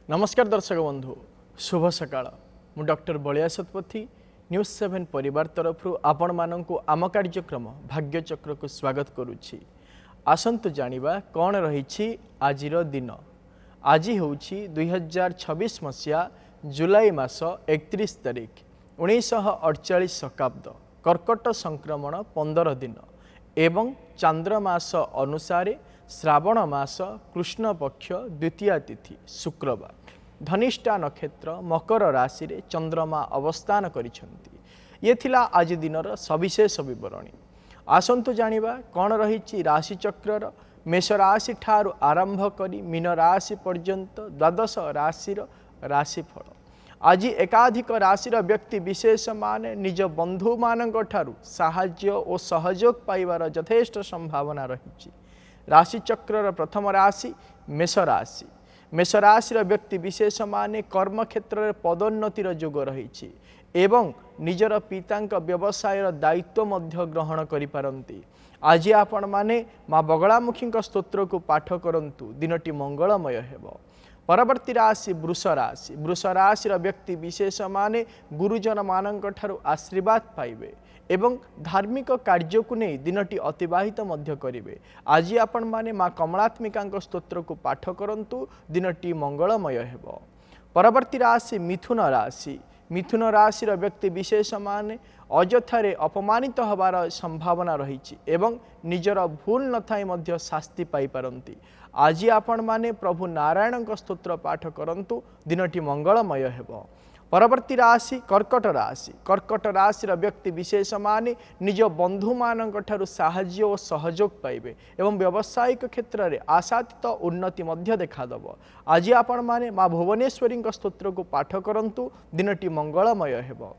नमस्कार दर्शक बंधु शुभ सकाळ मु डॉक्टर बलिया सतपथी न्यूज 7 परिवार तरफ आपण मानक आम कार्यक्रम भाग्यचक्र को स्वागत करुछि। आसंतु जानिबा कौन रही आजिर दिन। आज हूँ 2026 मसीहा जुलाई मास 31 तारिख 1948 शकाब्द कर्कट संक्रमण 15 दिन एवं चांद्रमास अनुसार श्रावण मास कृष्ण पक्ष द्वितीया तिथि शुक्रवार धनिष्ठा नक्षत्र मकर राशि रे चंद्रमा अवस्थान करिसेंती। ये थिला आज दिनर सविशेष विवरणी। आसंतु जानिबा कौन रही राशि चक्रर मेष राशि ठारू आरंभ करी मीन राशि पर्यंत द्वादश राशिर राशिफल। आज एकाधिक राशिर व्यक्ति विशेष माने निज बंधु मानक ठारू साहाय्य और सहयोग पाइबार यथेष्ट संभावना रही। राशि चक्रर प्रथम राशि मेष राशि। मेष राशि व्यक्ति विशेष माने कर्म क्षेत्र में पदोन्नतिर जोग रही एवं निजर पिता व्यवसायर दायित्व मध्य ग्रहण करिपारंती। आज आपण माने माँ बगलामुखी स्तोत्र को पाठ करंतु दिनटी मंगलमय हेबो। परवर्ती राशि वृष राशि। वृष राशि व्यक्ति विशेष माने गुरुजन मानक ठारू आशीर्वाद पाइबे एवं धार्मिक कार्य को नहीं दिनटी अतिबाहित मध्य करिवे। आज आपण माने माँ कमलात्मिका स्तोत्र को पाठ करंतु दिनटी मंगलमय हेबो। परवर्ती राशि मिथुन राशि। मिथुन राशि व्यक्ति विशेष माने अजथारे अपमानित हबार संभावना रही एवं निजर भूल नथाई मध्य शास्ति पाई पारंती। आज आपण माने प्रभु नारायण स्तोत्र पाठ करंतु दिनटी मंगलमय हेबो। परवर्ती राशि कर्कट राशि। कर्कट राशि व्यक्ति विशेष माने निज बंधु मानक ठारू साहाय्य और सहयोग पाइबे एवं व्यावसायिक क्षेत्र में आशातीत उन्नति मध्य देखादब। आज आपण माने माँ भुवनेश्वरी स्तोत्र को पाठ करंतु दिनटी मंगलमय हेबो।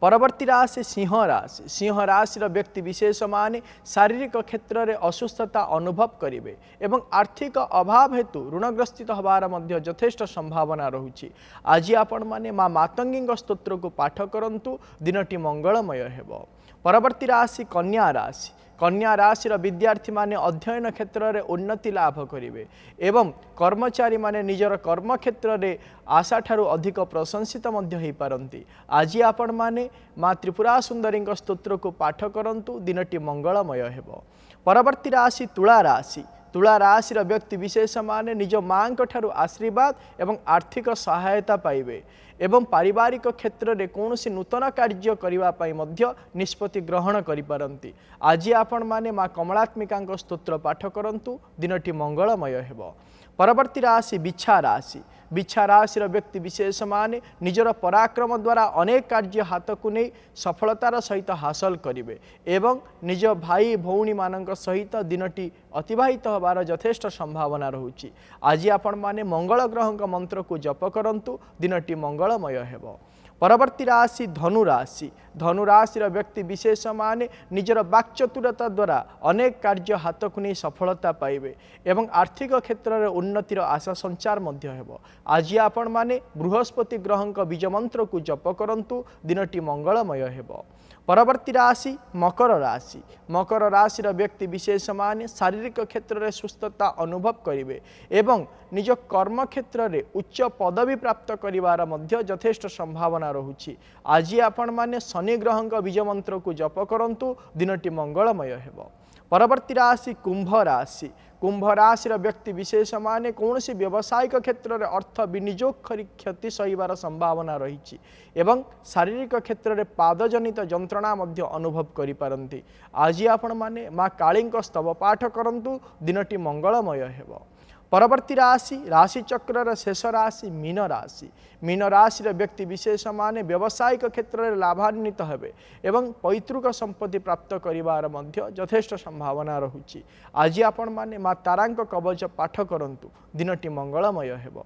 परवर्ती राशि सिंह राशि। सिंह राशि व्यक्ति विशेष माने शारीरिक क्षेत्र में असुस्थता अनुभव करेंगे एवं आर्थिक अभाव हेतु ऋणग्रस्थित हबार मध्य यथेष्ट संभावना रहुछि। आज आपण माने माँ मातंगी स्तोत्र को पाठ करंतु दिनटी मंगलमय हेबो। परवर्ती राशि कन्या राशि। कन्या राशि विद्यार्थी माने अध्ययन क्षेत्र में उन्नति लाभ करेंगे एवं कर्मचारी माने निजर कर्म क्षेत्र में आशा ठारू अधिक प्रशंसित मध्य हो पारंती। आज आपण माने माँ त्रिपुरा सुंदरी स्तोत्र को पाठ करंतु दिनटी मंगलमय हेबो। परवर्ती राशि तुला राशि। तुला राशि व्यक्ति विशेष माने निज माँ ठारू आशीर्वाद एवं आर्थिक सहायता पाइबे एवं पारिवारिक क्षेत्र में कौन नूतन कार्य करने मध्य निष्पत्ति ग्रहण करिपारंती। आज आपण माने माँ कमलात्मिका स्तोत्र पाठ करंतु दिनटी मंगलमय हेबो। परवर्ती राशि बिच्छा राशि। बिच्छा राशि व्यक्ति विशेष माने निजर पराक्रम द्वारा अनेक कार्य हाथ को नहीं सफलतार सहित हासिल करेंगे एवं निज भाई भौणी मानक सहित दिनटी अतिबाहित हबार यथेष्ट संभावना रहुछि। आज आपण माने मंगल ग्रह मंत्र को जप करंतु दिनटी मंगलमय हेबो। परवर्ती राशि धनु राशि। धनु राशि व्यक्ति विशेष माने निजर वाक्चतुरता द्वारा अनेक कार्य हाथ को नहीं सफलता पाइबे एवं आर्थिक क्षेत्र में उन्नतिर आशा संचार मध्य हेबो। आज आपण माने बृहस्पति ग्रह बीज मंत्र को जप करंतु दिनटी मंगलमय हेबो। परवर्ती राशि मकर राशि। मकर राशि व्यक्ति विशेष माने शारीरिक क्षेत्र में सुस्थता अनुभव करेंगे एवं निज कर्म क्षेत्र में उच्च पदवी प्राप्त करिवार मध्य यथेष्ट संभावना रहुछि। आज आपण माने शनि ग्रह बीज मंत्र को जप करंतु दिनटी मंगलमय हेबो। परवर्ती राशि कुंभ राशि। कुंभ राशि व्यक्ति विशेष माने कौन सी व्यावसायिक क्षेत्र में अर्थ विनियोग करी क्षति सहिबार संभावना रही एवं शारीरिक क्षेत्र में पादजनित जंत्रणा मध्य अनुभव करि पारंती। आज आपण माने माँ काली स्तव पाठ करंतु दिनटी मंगलमय हेबो। परवर्ती राशि राशि चक्र शेष राशि मीन राशि। मीन राशि व्यक्ति विशेष माने व्यावसायिक क्षेत्र में लाभान्वित हेबे एवं पैतृक संपत्ति प्राप्त करिवार मध्य यथेष्ट संभावना रहुछि। आज आपण माने माँ तारांक कवच पाठ करंतु दिनटी मंगलमय हेबो।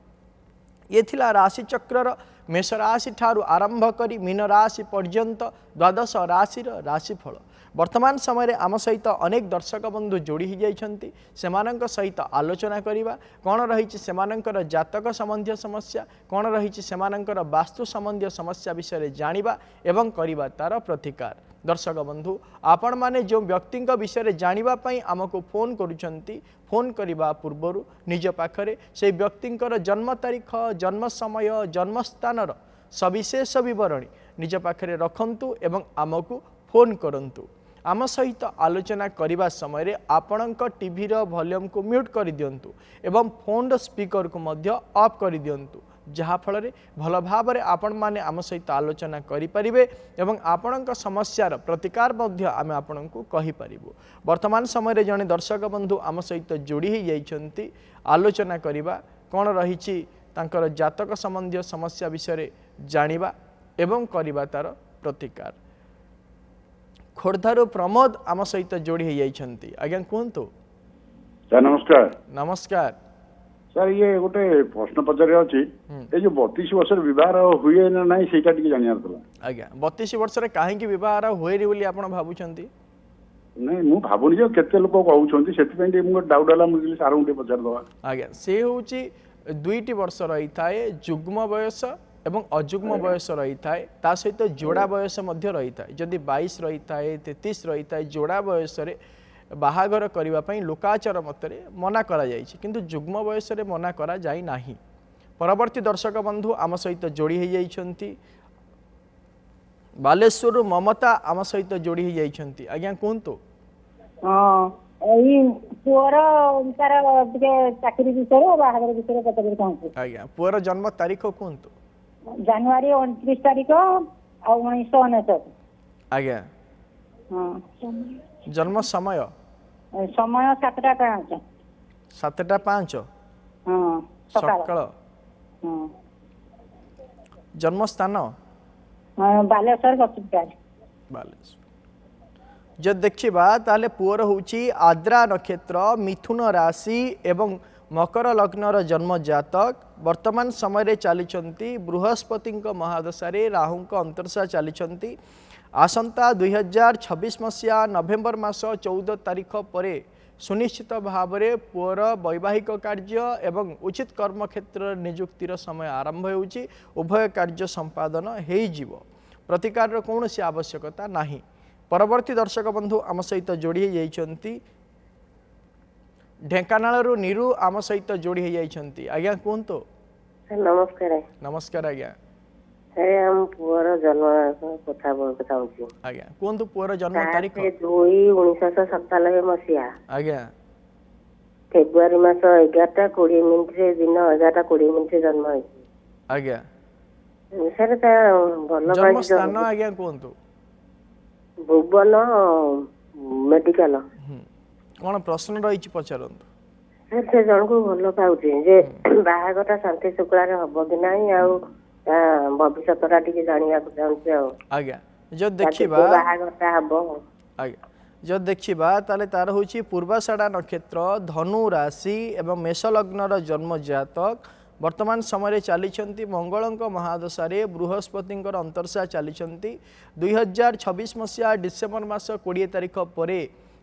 ये थिला राशि चक्र मेष राशि ठारू आरंभ करी मीन राशि पर्यंत द्वादश राशिर राशिफल। वर्तमान समय आम सहित अनेक दर्शक बंधु जोड़ी हो जाइछन्ति। सेमानंक सहित आलोचना करिबा कौन रही सेमानंकर जातक संबंधी समस्या कौन रही सेमानंकर वास्तु संबंधी समस्या विषय जानिबा एवं करिबा तार प्रतिकार। दर्शक बंधु आपण माने जो व्यक्ति विषय जानिबा पई आमको फोन करूछंती फोन करने पूर्वर निज पाखरे से व्यक्ति जन्म तारीख जन्म समय जन्म स्थान सविशेष बरणी निज पाखरे रखंतु एवं आमको फोन करंतु आम सहित आलोचना करने समय आपणक टीवी वॉल्यूम को म्यूट कर दिंतु एवं फोन स्पीकर को मध्य ऑफ कर दिंतु जहाँफल भल भाव आपण मैंने आम सहित आलोचना करें एवं आपणक समस्यार प्रतिकार आम आपण को कहीपर वर्तमान समय जड़े दर्शक बंधु आम सहित जोड़ी हो जाइछंती आलोचना करवा कौन रही जातक संबंधी समस्या विषय जानिबा एवं करवा तार प्रतिकार खोर्धारू प्रमोद आम सहित जोड़ी हो जाइछंती आज्ञा कहतु सर नमस्कार। नमस्कार सर ये गोटे प्रश्न पचार अच्छी ये जो 32 वर्ष विवाह हुए ना नहीं से जानार था आज्ञा 32 वर्ष कहीं विवाह हुए बोली आप भावुंट नहीं मु भावुनी जो केते लोक कहउछंती सेति डाउट होला मुझे सार गोटे पचार दवा आज्ञा से होची 2 वर्ष रही थाए जुग्म बयस एवं अजुग्म बयस रही थाए ता सहित जोड़ा बयस मध्य रही थाए जदि 22 रही थाए 33 रही थाए जोड़ा बयस रे बाहागर करिबा पई लोकाचार मतरे मना करा जायछि किंतु जुग्म बयस रे मना करा जाई नाही। परवर्ती दर्शक बंधु आम सहित जोड़ी हो जाइछंती बालेश्वर ममता आम सहित जोड़ी हो जाइछंती आज्ञा कहतु हां एई पुअर तार टिके चाकरी विषय बाहागर विषय पता कहूँ आज्ञा पुअर जन्म तारीख कहतु जनवरी 29 तारीख आ 1999 आज्ञा हां जन्म समय समय 7:05 7:05 हां सकाळ हां जन्म स्थान बालेश्वर हॉस्पिटल बालेश्वर जब देखा ताले पुअर होची आद्रा नक्षत्र मिथुन राशि एवं मकर लग्नर जन्म जातक वर्तमान समय चली बृहस्पति महादशा राहु अंतर्शा चली आसंता 2026 मसीहा नवेम्बर मास 14 तारीख पर सुनिश्चित भाव में पुअर वैवाहिक कार्य एवं उचित कर्म क्षेत्र नियुक्तिर समय आरंभ होउची उभय कार्य संपादन हो प्रतिकार कौन सी आवश्यकता नहीं। परवर्ती दर्शक बंधु आम सहित जोड़ी जाइछंती ढेंकानाल नीरू आम सहित जोड़ी जाइछंती आज्ञा कहतु नमस्कार। नमस्कार आज्ञा हम पुअर जन्म कथा बताऊँ आज्ञा कहतु पुअर जन्म तारीख 2/1997 मसीहा आज्ञा फेब्रुआरी मास 11:20 मिनिट दिन 11:20 जन्म है आज्ञा सर भल जन्म स्थान आज्ञा कहतु भुवन मेडिकल कौन प्रश्न रही पचारतु सर से जन को भल पाऊे जे बाहागटा शांति शुक्लार हम कि ना भविष्यटा टी जाना चाहूँ आज्ञा जो देखा बाहागटा हम आज्ञा जो देखा ताले तार होची पूर्वाषाढ़ा नक्षत्र धनु राशि एवं मेष लग्नर जन्म जातक वर्तमान समय चली मंगल महादशा बृहस्पति अंतर्शा चली 2026 मसीहा डिसेम्बर मास 20 तारीख पर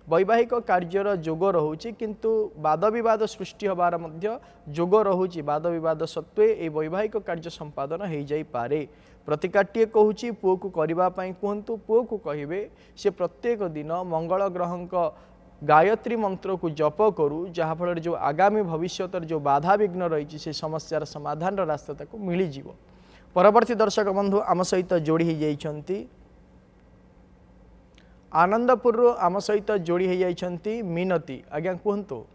वैवाहिक कार्यर जोग रोचे किंतु वाद विवाद सृष्टि होबार मध्य जोग रोचे वाद विवाद सत्वे ये वैवाहिक कार्य संपादन हो जाई पारे। प्रतिकाट्ये कहूँ पुओ को करने कहतु पुओ को कहे से प्रत्येक दिन मंगल ग्रह गायत्री मंत्र को जप करू जहाँफल जो आगामी भविष्य जो बाधा विघ्न रही से समस्यार समाधान रास्ता तक मिलज। परवर्ती दर्शक बंधु आम सहित जोड़ी हो जाइछंती आनंदपुर आम सहित जोड़ी हो जाइछंती मिनती आज्ञा कहतु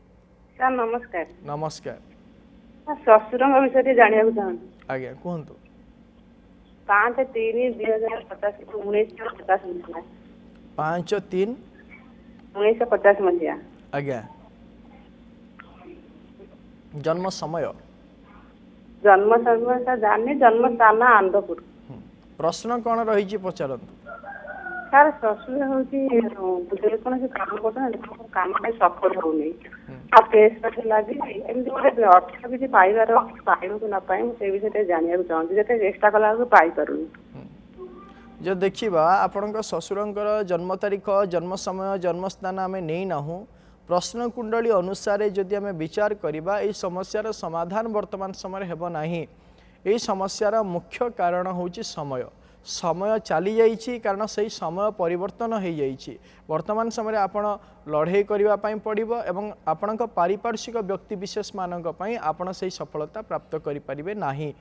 सर नमस्कार। नमस्कार ससुर विषय जाना चाहूँ आज्ञा कहतु 5/3/1950 5/3/1950 मसीहा आज्ञा जन्म समय जाने जन्म स्थान आनंदपुर। प्रश्न कौन रही पचारतु सर शशुर हूँ कौन काम कर काम सफल होनी केस लगी एमती गोटे अर्थ किसी पाइबार पाइब कि न पाए से विषय जाना चाहूँ जिते चेष्टा कला पाई जो देखा आपण ससुरंकर जन्म तारीख जन्म समय जन्म स्थान आम नहीं नाहू प्रश्न कुंडली अनुसार जदि आम विचार करवा ये समस्यार समाधान वर्तमान समय हेब नाही। यही समस्यार मुख्य कारण होची समय समय चली जाइछि कारण से समय परिवर्तन हो जाइछि वर्तमान समय आपण लड़ाई करने पड़ो एवं आपण पारिपार्श्विक व्यक्ति विशेष मानक आपण से सफलता प्राप्त करें नहीं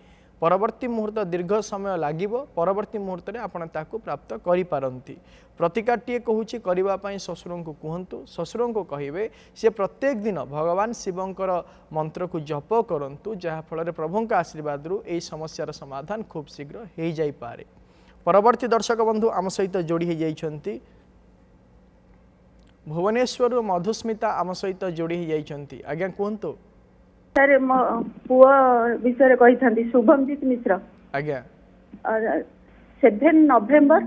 परवर्ती मुहूर्त दीर्घ समय लगे परवर्ती मुहूर्त में आपण ताकू प्राप्त करिपारंती प्रतिकारटीए कहूँ करने ससुर को कहतु ससुर को कहे सी प्रत्येक दिन भगवान शिवंकर मंत्र को जप करूँ जहाँफल प्रभु आशीर्वाद यही समस्यार समाधान खूब शीघ्र हो जाए। परवर्ती दर्शक बंधु आम सहित जोड़ी जाइछंती भुवनेश्वर मधुस्मिता आम सहित जोड़ी जाइछंती आज्ञा कहतु सर मो पुआ विषय कही शुभमजीत मिश्र आज्ञा 7 नवेम्बर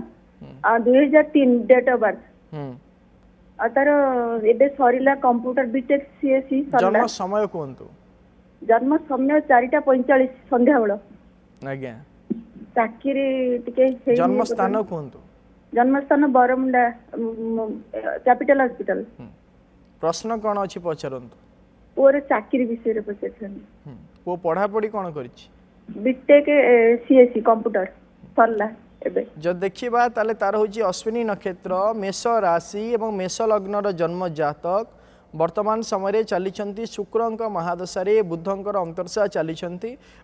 2003 डेट ऑफ बर्थ तार एबे सरिला कंप्यूटर बीटेक सीएससी जन्म समय कहतु जन्म समय 4:45 संध्या बेला आज्ञा चाकरी टिके जन्म स्थान कहतु जन्म स्थान बरमुंडा कैपिटल हॉस्पिटल प्रश्न कौन अच्छी पचारतु पुअर चाकरी विषय रे पचारछन पु पढ़ापढ़ी कौन करिछि बीटेक सीएससी कंप्यूटर सरला एबे जब देखिबा ताले तार होची अश्विनी नक्षत्र मेष राशि एवं मेष लग्नर जन्म जातक वर्तमान समय चली शुक्रंक महादशारे बुधंकर अंतर्शा चली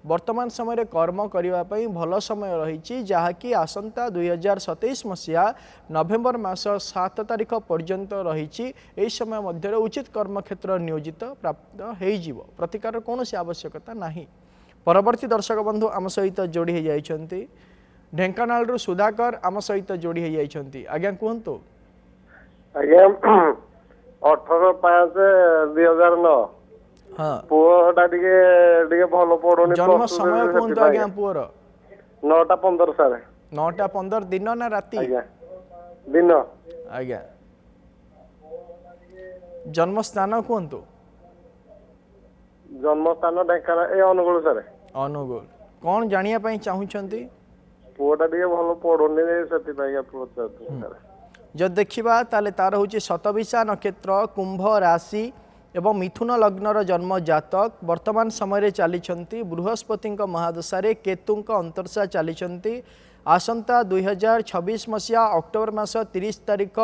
वर्तमान समय कर्म करने भल समय रही जहाँकि आसंता 2027 मसीहा नवेम्बर मास 7 तारिख पर्यंत रही समय मध्य उचित कर्म क्षेत्र नियोजित प्राप्त हो प्रतिकार कौन आवश्यकता नहीं। परवर्ती दर्शक बंधु आम सहित जोड़ी जाइछंती ढेंकानाल सुधाकर आम सहित जोड़ी जाइछंती आज्ञा कहतु आज्ञा 18/5/2009 हाँ पुओटा टिके भल पड़ोनी जन्म समय कहतु आज्ञा पुअर 9:15 सर 9:15 दिन ना राति आज्ञा दिन आज्ञा जन्म स्थान कहतु जन्म स्थान ढेंकानाल ए अनुगुल सर अनुगुल कौन जानिया पई चाहुछंती पुओटा टिके भल पड़ोनी सेति पाइका पचारथि सर जब देखा ताले तार हूँ शतविशा नक्षत्र कुंभ राशि एवं मिथुन लग्नर जन्म जातक वर्तमान समय चली बृहस्पति महादशारे केतु अंतर्शा चली आसंता 2026 मसीहा अक्टोबर मास 30 तारिख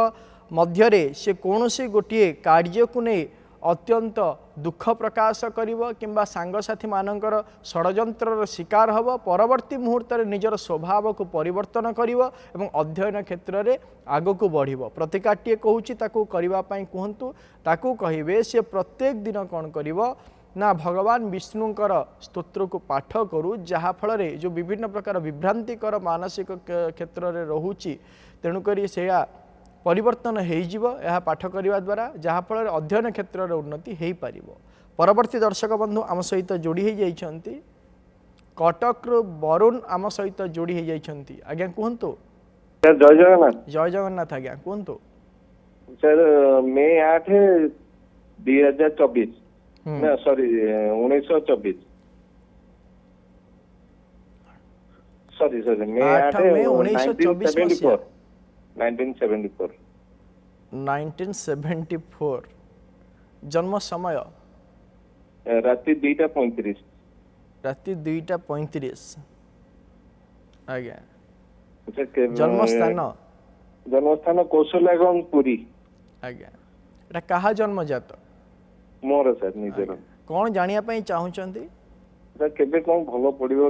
मध्य से कौन सी गोटे कार्य को नहीं अत्यंत दुख प्रकाश करिवो किंबा सांगसाथी मानकर षडयंत्र शिकार हब परवर्ती मुहूर्त निजर स्वभाव को परिवर्तन करिवो एवं अध्ययन क्षेत्र में आग को बढ़िवो प्रतिकारटीए कहूँ ताकू करने कहतु ताकू कहे से प्रत्येक दिन कौन करिवो ना भगवान विष्णुकर स्तोत्र को पाठ करू जहाँफल जो विभिन्न प्रकार विभ्रांतिकर मानसिक क्षेत्र में रोचे तेणुक से परिवर्तन हो पाठ करने द्वारा जहाँफल अध्ययन क्षेत्र में उन्नति हो पार। परवर्ती दर्शक बंधु आम सहित जोड़ी जाइछंती कटक वरुण आम सहित जोड़ी जाइछंती आज्ञा कहतु जय जगन्नाथ जय जगन्नाथ आज्ञा कहतु सर मे 8 2024 ना सॉरी 1924 सॉरी सॉरी मे 8 1974 1974 जन्म समय राति 2:35 राति 2:35 आज्ञा जन्म स्थान कौशल्यागंज पुरी आज्ञा एटा कहा जन्म जात मोर सर निजर कौन जानिया पई चाहुचंती सर केबे कोन भलो पड़िबो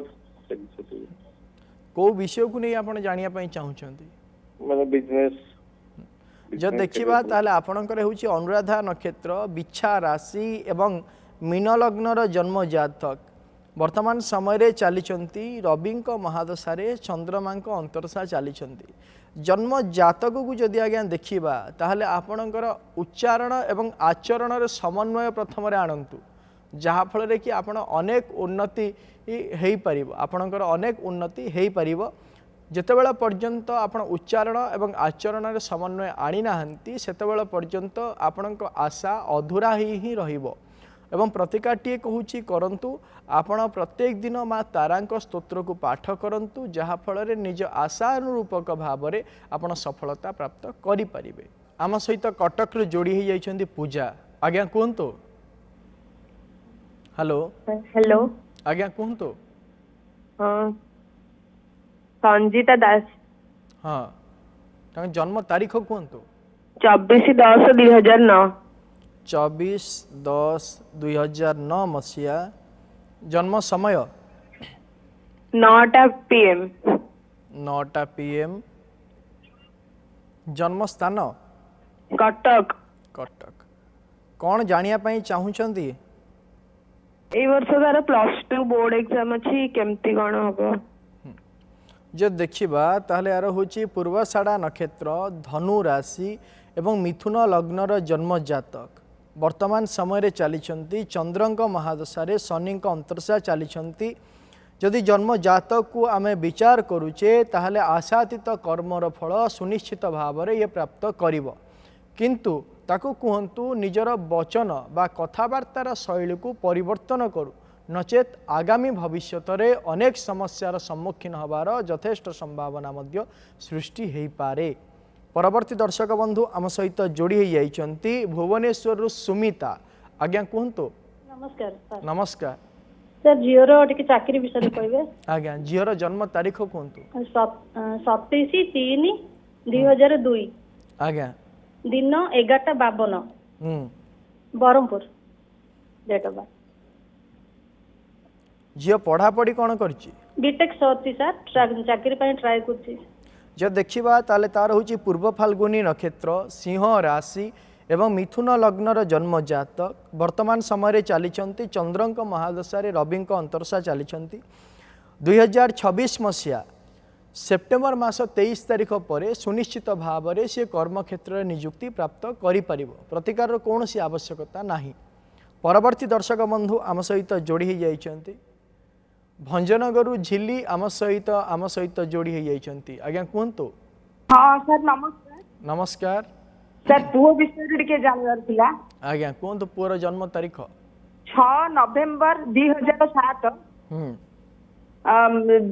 को विषय को नहीं आपण जानिया पई चाहुचंती माने बिजनेस जब देखा ताले आपणकर होची अनुराधा नक्षत्र बिच्छा राशि एवं मीन लग्नर जन्म जातक वर्तमान समय चली रवि महादशारे चंद्रमा अंतरशा चली जन्म जातक को जदि आज्ञा देखा ताहले आपणकर उच्चारण एवं आचरण समन्वय प्रथम आणतु जहाँफल कि आपण अनेक उन्नति हो पार आपणकर अनेक उन्नति हो पार जितेबाला पर्यंत आपण उच्चारण एवं आचरण समन्वय आनी नाहंती सेतेबाला पर्यंत आपण आशा अधूरा ही रहिबो एवं प्रतिकारटीए कहूँ करंतु आपण प्रत्येक दिन माँ तारांक स्तोत्र को पाठ करंतु जहाँफल निज आशानुरूपक भाव में आपण सफलता प्राप्त करि परिबे। आम सहित कटक जोड़ी हो जाइछंती पूजा आज्ञा कहतु हेलो हेलो आज्ञा कहतु ସଞ୍ଜିତା ଦାସ। ହଁ ତାଙ୍କ ଜନ୍ମ ତାରିଖ କୁହନ୍ତୁ। 24/10/2009। 24/10/2009 ମସିହା। ଜନ୍ମ ସମୟ 9ଟା PM। 9ଟା PM। ଜନ୍ମ ସ୍ଥାନ କଟକ। କଟକ। କ'ଣ ଜାଣିବା ପାଇଁ ଚାହୁଁଛନ୍ତି? ଏଇ ବର୍ଷ ତାର +2 ବୋର୍ଡ ଏକ୍ଜାମ ଅଛି, କେମିତି କ'ଣ ହବ? ଯଦି ଦେଖିବା ତାହେଲେ ଏହାର ହେଉଛି ପୂର୍ବଷାଢ଼ା ନକ୍ଷତ୍ର, ଧନୁ ରାଶି ଏବଂ ମିଥୁନ ଲଗ୍ନର ଜନ୍ମ ଜାତକ। ବର୍ତ୍ତମାନ ସମୟରେ ଚାଲିଛନ୍ତି ଚନ୍ଦ୍ରଙ୍କ ମହାଦଶାରେ ଶନିଙ୍କ ଅନ୍ତର୍ଦଶା ଚାଲିଛନ୍ତି। ଯଦି ଜନ୍ମ ଜାତକକୁ ଆମେ ବିଚାର କରୁଛେ ତାହେଲେ ଆଶାତୀତ କର୍ମର ଫଳ ସୁନିଶ୍ଚିତ ଭାବରେ ଇଏ ପ୍ରାପ୍ତ କରିବ। କିନ୍ତୁ ତାକୁ କୁହନ୍ତୁ ନିଜର ବଚନ ବା କଥାବାର୍ତ୍ତାର ଶୈଳୀକୁ ପରିବର୍ତ୍ତନ କରୁ, ନଚେତ୍ ଆଗାମୀ ଭବିଷ୍ୟତରେ ଅନେକ ସମସ୍ୟାର ସମ୍ମୁଖୀନ ହେବାର ଯଥେଷ୍ଟ ସମ୍ଭାବନା ମଧ୍ୟ ସୃଷ୍ଟି ହୋଇପାରେ। ପରବର୍ତ୍ତୀ ଦର୍ଶକ ବନ୍ଧୁ ଆମ ସହିତ ଯୋଡ଼ି ହୋଇଯାଇଛନ୍ତି ଭୁବନେଶ୍ୱରରୁ ସୁମିତା। ଆଜ୍ଞା କୁହନ୍ତୁ। ନମସ୍କାର ସାର୍। ନମସ୍କାର। ସାର୍ ଝିଅର ଟିକେ ଚାକିରି ବିଷୟରେ କହିବେ। ଆଜ୍ଞା ଝିଅର ଜନ୍ମ ତାରିଖ କୁହନ୍ତୁ। 27/3/2002। ଆଜ୍ଞା। ଦିନ 11ଟା 52। ବ୍ରହ୍ମପୁର। Date of birth. ଝିଅ ପଢ଼ାପଢ଼ି କ'ଣ କରିଛି? ବିଟେକ୍ ସରିଛି ସାର୍, ଚାକିରି ପାଇଁ ଟ୍ରାଏ କରୁଛି। ଯଦି ଦେଖିବା ତାହେଲେ ତାର ହେଉଛି ପୂର୍ବ ଫାଲ୍ଗୁନୀ ନକ୍ଷତ୍ର, ସିଂହ ରାଶି ଏବଂ ମିଥୁନ ଲଗ୍ନର ଜନ୍ମ ଜାତକ। ବର୍ତ୍ତମାନ ସମୟରେ ଚାଲିଛନ୍ତି ଚନ୍ଦ୍ରଙ୍କ ମହାଦଶାରେ ରବିଙ୍କ ଅନ୍ତର୍ଦଶା ଚାଲିଛନ୍ତି। 2026 ମସିହା ସେପ୍ଟେମ୍ବର ମାସ 23 ତାରିଖ ପରେ ସୁନିଶ୍ଚିତ ଭାବରେ ସେ କର୍ମକ୍ଷେତ୍ରରେ ନିଯୁକ୍ତି ପ୍ରାପ୍ତ କରିପାରିବ। ପ୍ରତିକାରର କୌଣସି ଆବଶ୍ୟକତା ନାହିଁ। ପରବର୍ତ୍ତୀ ଦର୍ଶକ ବନ୍ଧୁ ଆମ ସହିତ ଯୋଡ଼ି ହୋଇଯାଇଛନ୍ତି ଭଞ୍ଜନଗରରୁ ଝିଲି ଆମ ସହିତ ଯୋଡ଼ି ହୋଇଯାଇଛନ୍ତି। ଆଜ୍ଞା କୁହନ୍ତୁ। ହଁ ସାର୍ ନମସ୍କାର। ନମସ୍କାର। ସାର୍ ପୁଅ ବିଷୟରେ ଟିକେ ଜାଣିବାର ଥିଲା। ଆଜ୍ଞା କୁହନ୍ତୁ ପୁଅର ଜନ୍ମ ତାରିଖ। 6 ନଭେମ୍ବର 2007।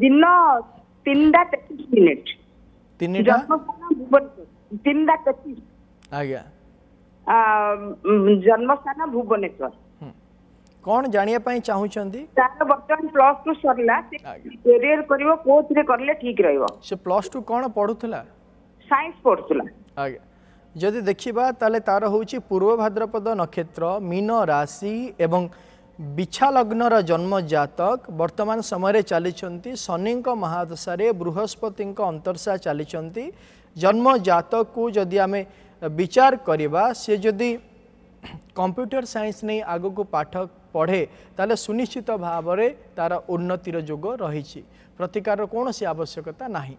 ଦିନ 3ଟା 33 ମିନିଟ୍। 3ଟା ଜନ୍ମସ୍ଥାନ ଭୁବନେଶ୍ୱର। 3ଟା 33। ଆଜ୍ଞା। ଜନ୍ମସ୍ଥାନ ଭୁବନେଶ୍ୱର। କ'ଣ ଜାଣିବା ପାଇଁ ଚାହୁଁଛନ୍ତି? ତାର ବର୍ତ୍ତମାନ +2 ସରିଲା, କ୍ୟାରିୟର କରିବ କୋଉଥିରେ କଲେ ଠିକ ରହିବ? ସେ +2 କ'ଣ ପଢୁଥିଲା? ସାଇନ୍ସ ପଢୁଥିଲା। ଆଜ୍ଞା। ଯଦି ଦେଖିବା ତାହେଲେ ତାର ହେଉଛି ପୂର୍ବ ଭାଦ୍ରପଦ ନକ୍ଷତ୍ର, ମୀନ ରାଶି ଏବଂ ବିଛା ଲଗ୍ନର ଜନ୍ମ ଜାତକ। ବର୍ତ୍ତମାନ ସମୟରେ ଚାଲିଛନ୍ତି ଶନିଙ୍କ ମହାଦଶାରେ ବୃହସ୍ପତିଙ୍କ ଅନ୍ତର୍ଦଶା ଚାଲିଛନ୍ତି। ଜନ୍ମ ଜାତକକୁ ଯଦି ଆମେ ବିଚାର କରିବା, ସେ ଯଦି କମ୍ପ୍ୟୁଟର ସାଇନ୍ସ ନେଇ ଆଗକୁ ପାଠ ପଢ଼େ ତାହେଲେ ସୁନିଶ୍ଚିତ ଭାବରେ ତାର ଉନ୍ନତିର ଯୋଗ ରହିଛି। ପ୍ରତିକାରର କୌଣସି ଆବଶ୍ୟକତା ନାହିଁ।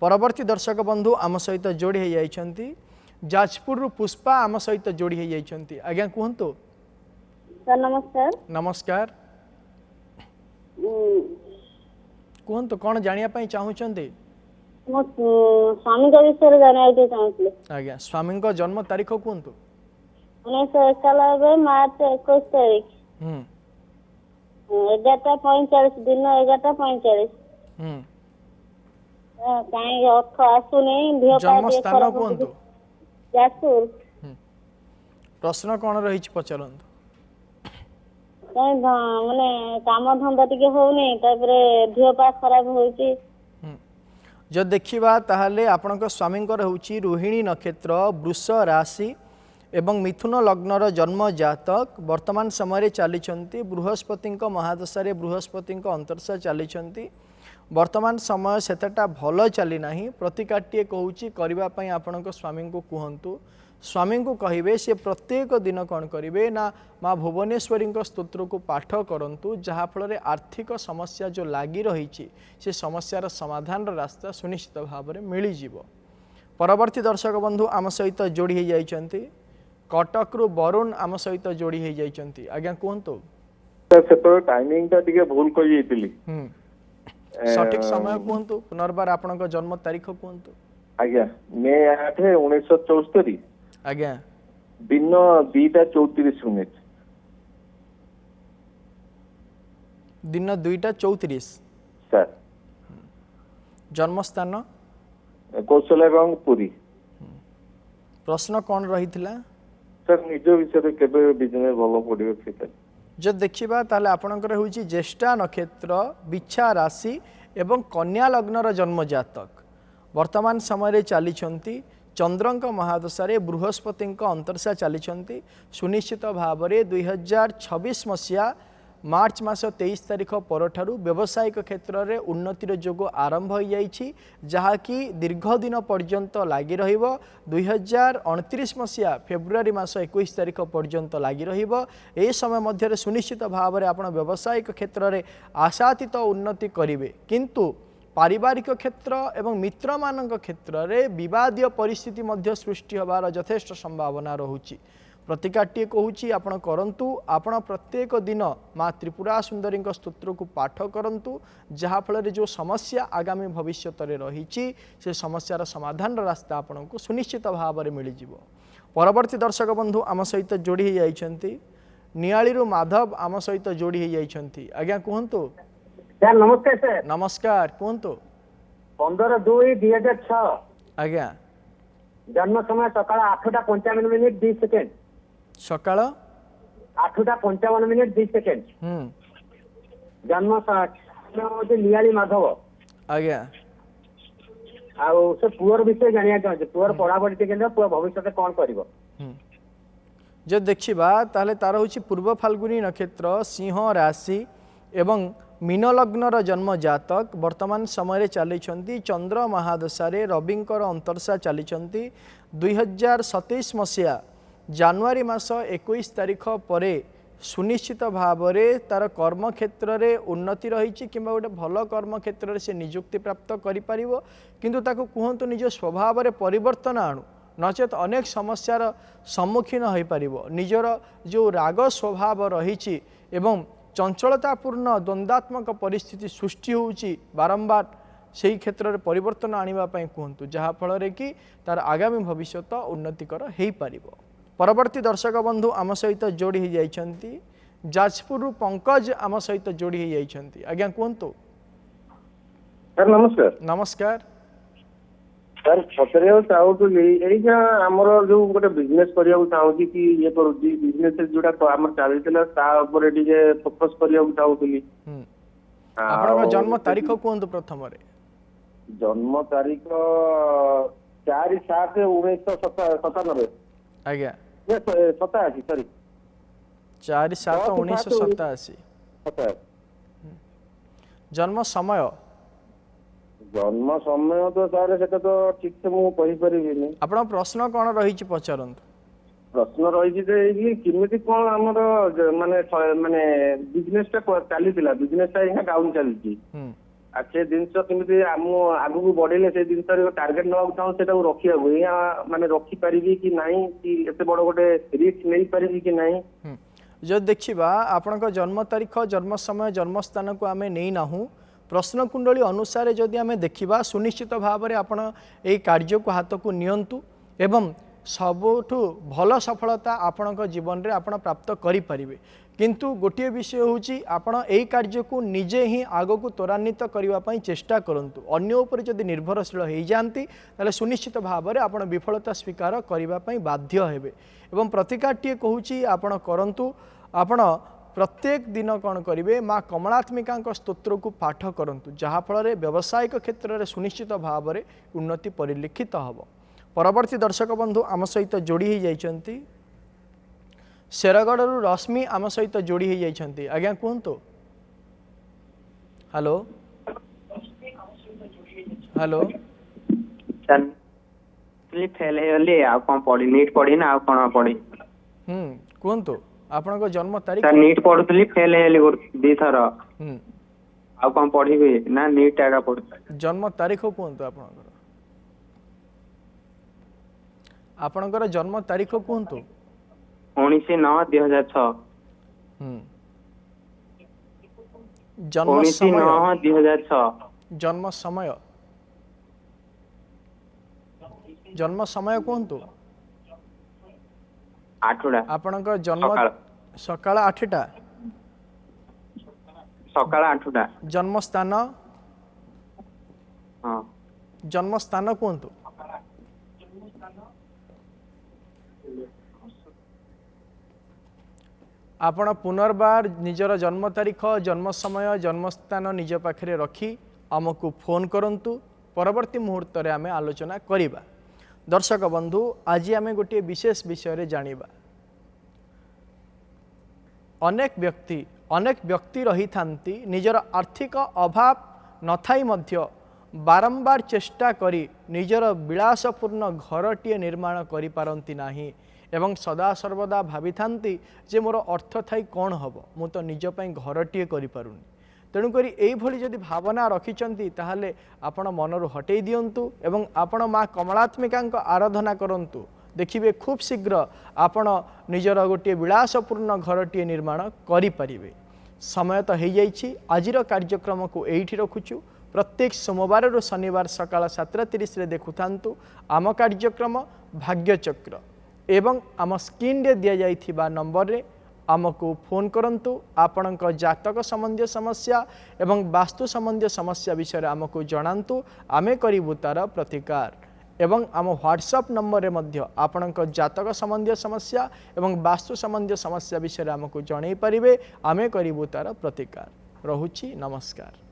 ପରବର୍ତ୍ତୀ ଦର୍ଶକ ବନ୍ଧୁ ଆମ ସହିତ ଯୋଡ଼ି ହୋଇଯାଇଛନ୍ତି ଯାଜପୁରରୁ ପୁଷ୍ପା ଆମ ସହିତ ଯୋଡ଼ି ହୋଇଯାଇଛନ୍ତି। ଆଜ୍ଞା କୁହନ୍ତୁ। ସାର୍ ନମସ୍କାର। ନମସ୍କାର। କୁହନ୍ତୁ କ'ଣ ଜାଣିବା ପାଇଁ ଚାହୁଁଛନ୍ତି? ମୋ ସ୍ୱାମୀଙ୍କ ବିଷୟରେ ଜାଣିବାକୁ ଚାହୁଁଥିଲି। ଆଜ୍ଞା ସ୍ୱାମୀଙ୍କ ଜନ୍ମ ତାରିଖ କୁହନ୍ତୁ। 1991 ମାର୍ଚ୍ଚ 21 ତାରିଖ। 11ଟା 45। ଦିନ 11ଟା 45। କାହିଁକି ଅର୍ଥ ଆସୁନି, ଦେହ ଜନ୍ମ ସ୍ଥାନ କୁହନ୍ତୁ। ଯାଜପୁର। ପ୍ରଶ୍ନ କ'ଣ ରହିଛି ପଚାରନ୍ତୁ। ମାନେ କାମ ଧନ୍ଦା ଟିକେ ହଉନି, ତାପରେ ଦେହ ପା ଖରାପ ହଉଛି। ଯଦି ଦେଖିବା ତାହେଲେ ଆପଣଙ୍କ ସ୍ୱାମୀଙ୍କର ହେଉଛି ରୋହିଣୀ ନକ୍ଷତ୍ର, ବୃଷ ରାଶି ଏବଂ ମିଥୁନ ଲଗ୍ନର ଜନ୍ମ ଜାତକ। ବର୍ତ୍ତମାନ ସମୟରେ ଚାଲିଛନ୍ତି ବୃହସ୍ପତିଙ୍କ ମହାଦଶାରେ ବୃହସ୍ପତିଙ୍କ ଅନ୍ତର୍ଦଶା ଚାଲିଛନ୍ତି। ବର୍ତ୍ତମାନ ସମୟ ସେତେଟା ଭଲ ଚାଲି ନାହିଁ। ପ୍ରତିକାରଟିଏ କହୁଛି କରିବା ପାଇଁ ଆପଣଙ୍କ ସ୍ୱାମୀଙ୍କୁ କୁହନ୍ତୁ। ସ୍ୱାମୀଙ୍କୁ କହିବେ ସେ ପ୍ରତ୍ୟେକ ଦିନ କ'ଣ କରିବେ ନା ମା ଭୁବନେଶ୍ୱରୀଙ୍କ ସ୍ତୋତ୍ରକୁ ପାଠ କରନ୍ତୁ, ଯାହାଫଳରେ ଆର୍ଥିକ ସମସ୍ୟା ଯେଉଁ ଲାଗି ରହିଛି ସେ ସମସ୍ୟାର ସମାଧାନର ରାସ୍ତା ସୁନିଶ୍ଚିତ ଭାବରେ ମିଳିଯିବ। ପରବର୍ତ୍ତୀ ଦର୍ଶକ ବନ୍ଧୁ ଆମ ସହିତ ଯୋଡ଼ି ହୋଇଯାଇଛନ୍ତି କଟକରୁ ବରୁଣ ଆମ ସହିତ ଯୋଡ଼ି ହୋଇଯାଇଛନ୍ତି। ଆଜ୍ଞା କୁହନ୍ତୁ। ସେତେବେଳେ ଟାଇମିଂଟା ଟିକେ ଭୁଲ କହିଯାଇଥିଲି। ସଠିକ ସମୟ କୁହନ୍ତୁ। ପୁନର୍ବାର ଆପଣଙ୍କ ଜନ୍ମ ତାରିଖ କୁହନ୍ତୁ। ଆଜ୍ଞା ମେ 8, 1974। ଆଜ୍ଞା। ଦିନ 2ଟା 34 ମିନିଟ୍। ଦିନ 2ଟା 34। ସାର୍ ଜନ୍ମସ୍ଥାନ କୌଶଲାଗଞ୍ଜ ପୁରୀ। ପ୍ରଶ୍ନ କ'ଣ ରହିଥିଲା? ସାର୍ ନିଜ ବିଷୟରେ କେବେ ବିଜନେସ୍ ଭଲ ପଡ଼ିବ ସେଇଟା। ଯଦି ଦେଖିବା ତାହେଲେ ଆପଣଙ୍କର ହେଉଛି ଜ୍ୟେଷ୍ଠା ନକ୍ଷତ୍ର, ବିଛା ରାଶି एवं कन्या लग्नर जन्म जातक वर्तमान समय चली चंद्रंक महादशा बृहस्पति अंतर्शा चली सुनिश्चित भाव में 2026 मसीहा मार्च मास 23 तारिख परठारु व्यावसायिक क्षेत्र में उन्नतिर जोग आरंभ हो जाइछि जहाँकि दीर्घ दिन पर्यंत लगी रहिबो 2029 मसीहा फेब्रुआरी मास 21 तारिख पर्यंत लगी रहिबो। ए समय मध्य सुनिश्चित भाव में आपण व्यावसायिक क्षेत्र में आशातीत उन्नति करिवे किंतु पारिवारिक क्षेत्र एवं मित्र मानक क्षेत्र में विवादीय परिस्थिति मध्य सृष्टि होबार यथेष्ट संभावना रहुछि। प्रतिकाटी कहूँ आपण करंतु आपण प्रत्येक दिन माँ त्रिपुरा सुंदरी स्तोत्र को पाठ करंतु जहाँफल जो समस्या आगामी भविष्य में रही से समस्यार समाधान रास्ता आपण को सुनिश्चित भाव में मिल जाव। परवर्ती दर्शक बंधु आम सहित जोड़ी जाइछंती नियाळीरू माधव आम सहित जोड़ी जाइछंती। आज्ञा कहतु सर नमस्कार। सर नमस्कार कहतु 15/2/2006 आज्ञा जन्म समय सकाळ 8:55 2 सेकेंड सकाळ 8:55 2 सेकेंड जन्म होती नियाली माधव आज्ञा आउ से पुअर विषय जानिया चाहे पुअर पढ़ापढ़ी टिके पुअर भविष्य कौन करिवो जो देखिबा ताले तार होची पूर्व फाल्गुनी नक्षत्र सिंह राशि एवं मीन लग्नर जन्म जातक वर्तमान समय चली चंद्र महादशा रविंकर अंतर्शा चली 2027 मसीहा जानुआरी मास 21 तारिख पर सुनिश्चित भाव में तार कर्म क्षेत्र में उन्नति रही कि गोटे भल कर्म क्षेत्र में से निजुक्ति प्राप्त करिपारिबो किंतु ताको कहतु निज स्वभाव में परिवर्तन आणु नचेत अनेक समस्यार सम्मुखीन हो पारिबो। निजर जो राग स्वभाव रही एवं चंचलतापूर्ण द्वंद्वात्मक परिस्थिति सृष्टि होउची बारंबार से क्षेत्र में परिवर्तन आनिबा पई कहतु जहाँफल कि तार आगामी भविष्य उन्नतिकर हो पारिबो। परवर्ती दर्शक बंधु आम सहित जोड़ी जाइछंती जाजपुर पंकज आम सहित जोड़ी जाइछंती। आज्ञा कहतु सर नमस्कार। नमस्कार सर पचारे चाहूली आमर जो गोटे बिजनेस करने चाहूँगी कि ये करुँगी बिजनेस जोटा आम चलती फोकस करने चाहूली। आपन जन्म तारीख कहतु प्रथम जन्म तारीख 4/7/1997 आज्ञा 87 सॉरी 4/7/1987 जन्म समय जन्म समय तो सर से तो ठीक से मुझे कहीपरि आपन प्रश्न कौन रही पचारत प्रश्न रही किमिति कौन आमर माने माने बिजनेस चली बिजनेस डाउन चलती से जिन केमी आगू बढ़े से जिन टार्गेट ना चाहूँ से रखा माने रखिपारि कि नहीं कि एत बड़ गोटे रिस्क नहीं पारि कि नहीं जो देखा आपण जन्म तारीख जन्म समय जन्म स्थान को आम नहीं नाहू प्रश्न कुंडली अनुसार जदि आम देखा सुनिश्चित भाव में आपण यही कार्य को हाथ को नियंतु एवं सबुठु भल सफलता आपण जीवन में आपण प्राप्त करें किंतु गोटे विषय होची आपण यही कार्य को निजे ही आग को त्वरान्वित करने चेष्टा करूँ अन्य उपर जदि निर्भरशील हो जाती ताले सुनिश्चित भाव में आपण विफलता स्वीकार करने बाध्य हेबे। एवं प्रतिकारटीए कहूँ आपण करंतु आपण प्रत्येक दिन कौन करेंगे माँ कमलात्मिका स्तोत्र को पाठ करंतु जहाँफल व्यावसायिक क्षेत्र में सुनिश्चित भाव में उन्नति परिलक्षित हम। परवर्ती दर्शक बंधु आम सहित जोड़ी जाइछंती शेरगढ़ रश्मि आम सहित जोड़ी जाइछंती। आज्ञा कहतु हेलो हेलो फेल आ कौन पढ़ी नीट पढ़ी ना कौन पढ़ी कहतु आपन जन्म तारीख नीट पढ़ुली फेल दी थर आ कौन पढ़ी ना नीट आगा पढ़ जन्म तारीख कहतु आपणकर जन्म तारीख कहतु 19/9/2006 जन्म समय 19/9/2006 जन्म समय जन्म समय कहतु 8टा आपणकर जन्म सकाळ 8टा सकाळ 8टा जन्म स्थान हां जन्म स्थान कहतु आपण पुनर्बार निजर जन्म तारीख जन्म समय जन्म स्थान निज पाखे रखी आमको फोन करंतु परवर्ती मुहूर्त रे आमे आलोचना करिबा। दर्शक बंधु आज आमे गोटे विशेष विषय रे जानिबा। अनेक व्यक्ति रही थांती निजर आर्थिक अभाव नथाई मध्य बारंबार चेष्टा करी निजर विलासपूर्ण घरटीए निर्माण करि पारंती नाही एवं सदा सर्वदा भावी थांती जे मोर अर्थ थाई कौन हब मु तो निज पई घरटीए करि पारुनी। तेणुकरी एभली जदि भावना रखिचंती ताहले आपण मनरु हटेई दियंतु एवं आपण माँ कमलात्मिका आराधना करंतु। देखिए खूब शीघ्र आपण निजर गोटे विलासपूर्ण घरटीए निर्माण करि परिबे। समय तो हो जाइछि। आजिर कार्यक्रम को एइठी रखुछु। प्रत्येक सोमवार रु शनिवार सकाळ 7:30 रे देखुथांतु आम कार्यक्रम भाग्यचक्र एवं आम स्क्रीन रे दिया जाइथिबा नंबर रे आमको फोन करंतु। आपणक जातक संबंधी समस्या एवं वास्तु संबंधी समस्या विषय आमको जणांतु। आमे करिबु तार प्रतिकार एवं आम व्हाट्सएप नंबर रे मध्य आपणक जातक संबंधी समस्या एवं वास्तु संबंधी समस्या विषय आमको जणै परिबे। आमे करिबु तार प्रतिकार। रहुछि नमस्कार।